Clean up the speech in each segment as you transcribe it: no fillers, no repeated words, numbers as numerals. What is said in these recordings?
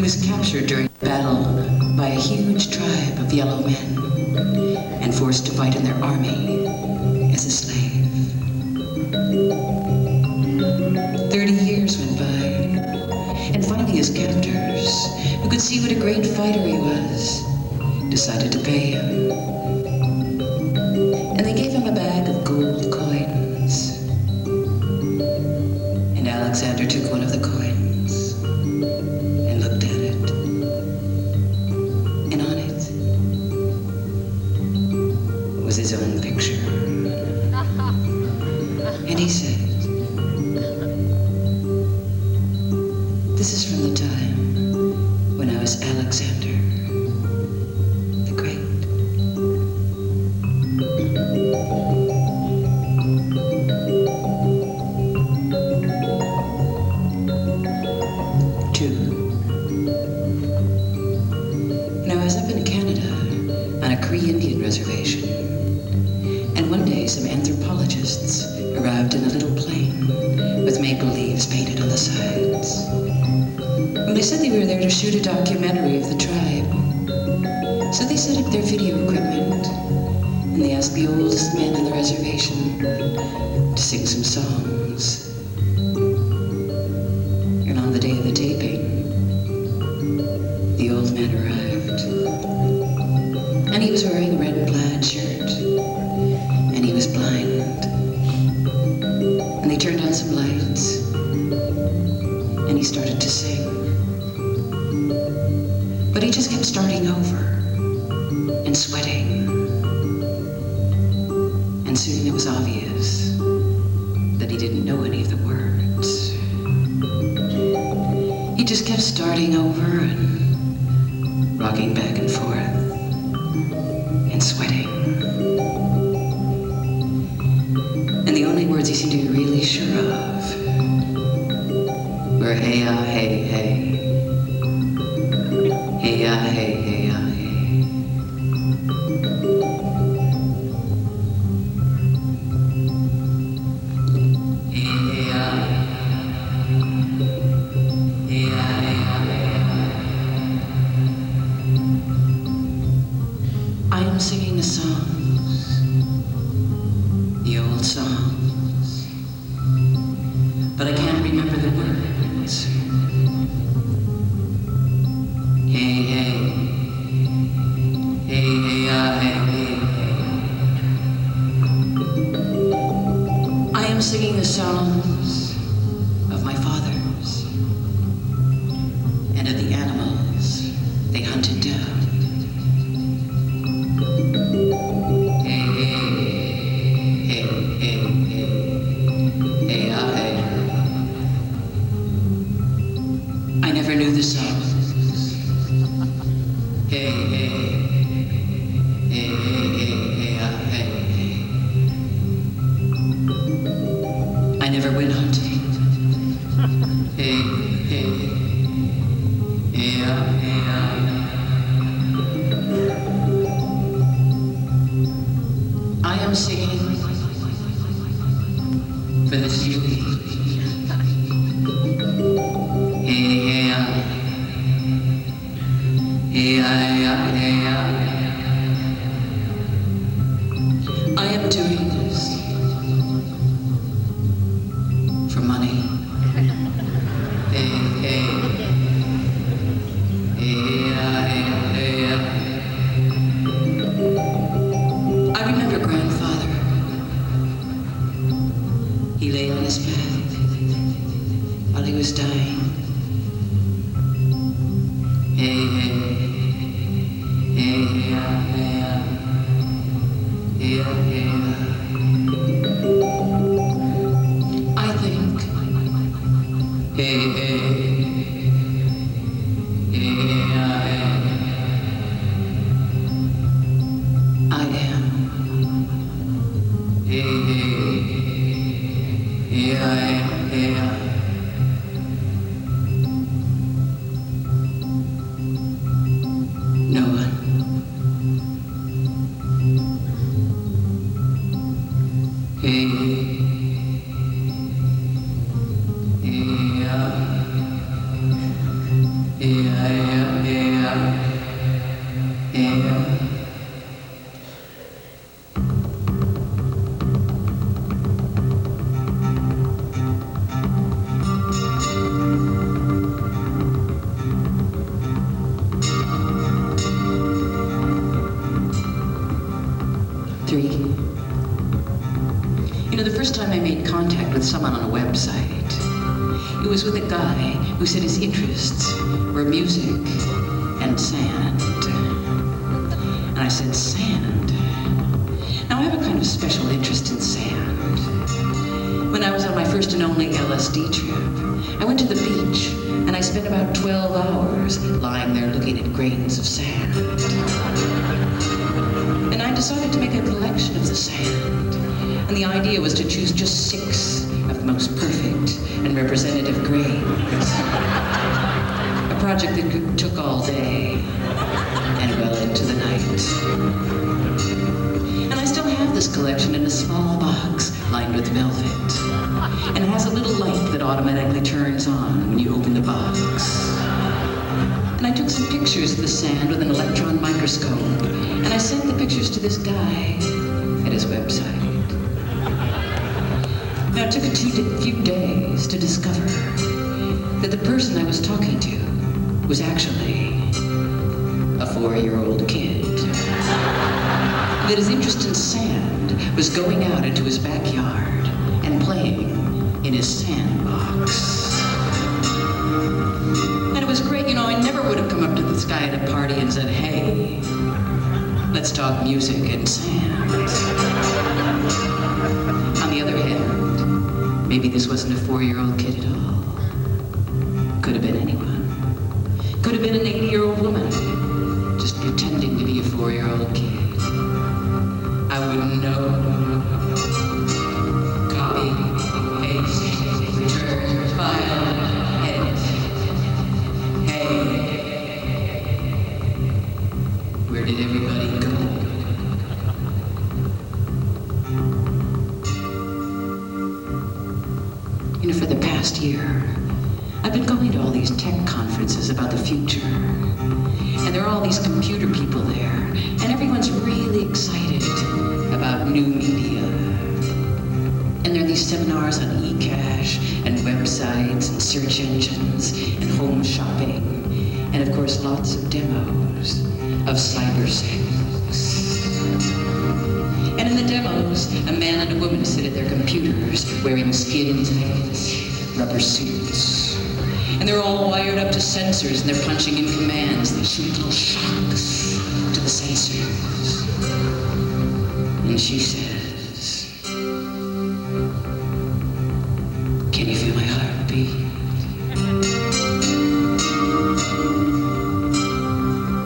He was captured during a battle by a huge tribe of yellow men and forced to fight in their army as a slave. 30 years went by, and finally his captors, who could see what a great fighter he was, decided to pay him. And they gave him a bag of gold coins. And Alexander took one of the coins and looked at it. And on it was his own picture. And he said, "This is from the time when I was Alexander the Great." Now, I was up in Canada on a Cree Indian reservation, and one day some anthropologists arrived in a little plane with maple leaves painted on the sides. And they said they were there to shoot a documentary of the tribe. So they set up their video equipment, and they asked the oldest man on the reservation to sing some songs. And on the day of the taping, the old man arrived. And he was wearing a red plaid shirt. And he was blind. And they turned on some lights. And he started to sing. But he just kept starting over and sweating. And soon it was obvious that he didn't know any of the words. He just kept starting over and rocking back and forth and sweating. And the only words he seemed to be really sure of were hey-ah, hey, hey. Hey-ah, hey, hey-ah, hey. I am singing the songs, the old songs, but I can't remember the words. Hey, hey, hey, hey, hey, hey. I am singing the songs of my fathers and of the animals they hunted down. I never knew the song. Hey, hey, hey, hey, hey, hey, hey. I never went hunting. Hey, hey, hey, hey, I am singing for the few. I am doing this for money. I remember grandfather. He lay on his bed while he was dying. I think, I am, I am. Yeah, yeah, yeah, yeah. 3. The first time I made contact with someone on a website, it was with a guy who said his interests were music and sand. And I said, sand? Now I have a kind of special interest in sand. When I was on my first and only LSD trip, I went to the beach and I spent about 12 hours lying there looking at grains of sand. And I decided to make a collection of the sand. And the idea was to choose just 6 of the most perfect and representative grains. A project that took all day and well into the night. And I still have this collection in a small box lined with velvet. And it has a little light that automatically turns on when you open the box. And I took some pictures of the sand with an electron microscope, and I sent the pictures to this guy at his website. Now, it took a few days to discover that the person I was talking to was actually a 4-year-old kid. That his interest in sand was going out into his backyard and playing in his sandbox. And it was great, I never would have come up to this guy at a party and said, hey, let's talk music and sand. On the other hand, maybe this wasn't a 4-year-old kid at all. Could have been anyone. Could have been an 80-year-old woman, just pretending to be a 4-year-old kid. I wouldn't know. Copy, paste, return, file, edit. Hey, where did everybody go? For the past year, I've been going to all these tech conferences about the future. And there are all these computer people there, and everyone's really excited about new media. And there are these seminars on e-cash and websites and search engines and home shopping, and of course lots of demos of cybersex. And in the demos, a man and a woman sit at their computers wearing skin-tight rubber suits. And they're all wired up to sensors, and they're punching in commands. They shoot little shocks to the sensors. And she says, can you feel my heartbeat?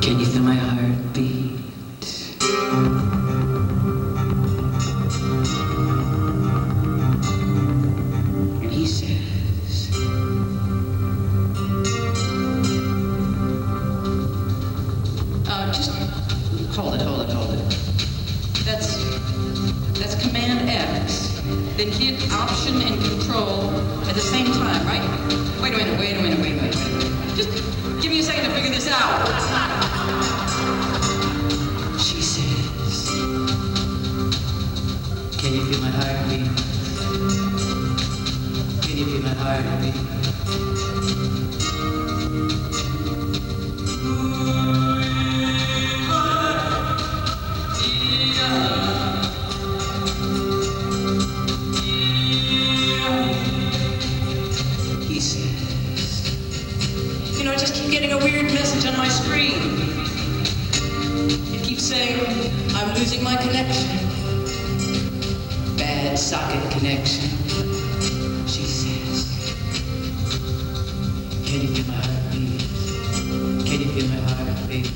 Can you feel my heartbeat? And he says, just hold it. That's Command X. Then hit Option and Control at the same time, right? Wait a minute. Just give me a second to figure this out. She says, can you feel my heartbeat? Can you feel my heartbeat? He says, I just keep getting a weird message on my screen. It keeps saying, I'm losing my connection. Bad socket connection. She says, can you feel my heartbeat? Can you feel my heartbeat?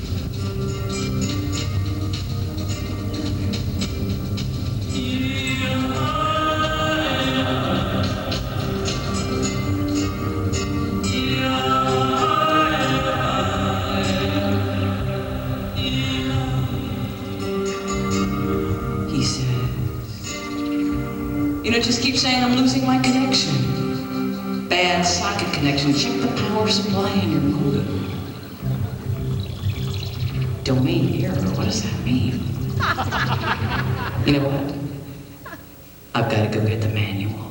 He says, just keep saying I'm losing my connection. Bad socket connection. Check the power supply in your modem. Domain error, what does that mean? You know what? I've got to go get the manual.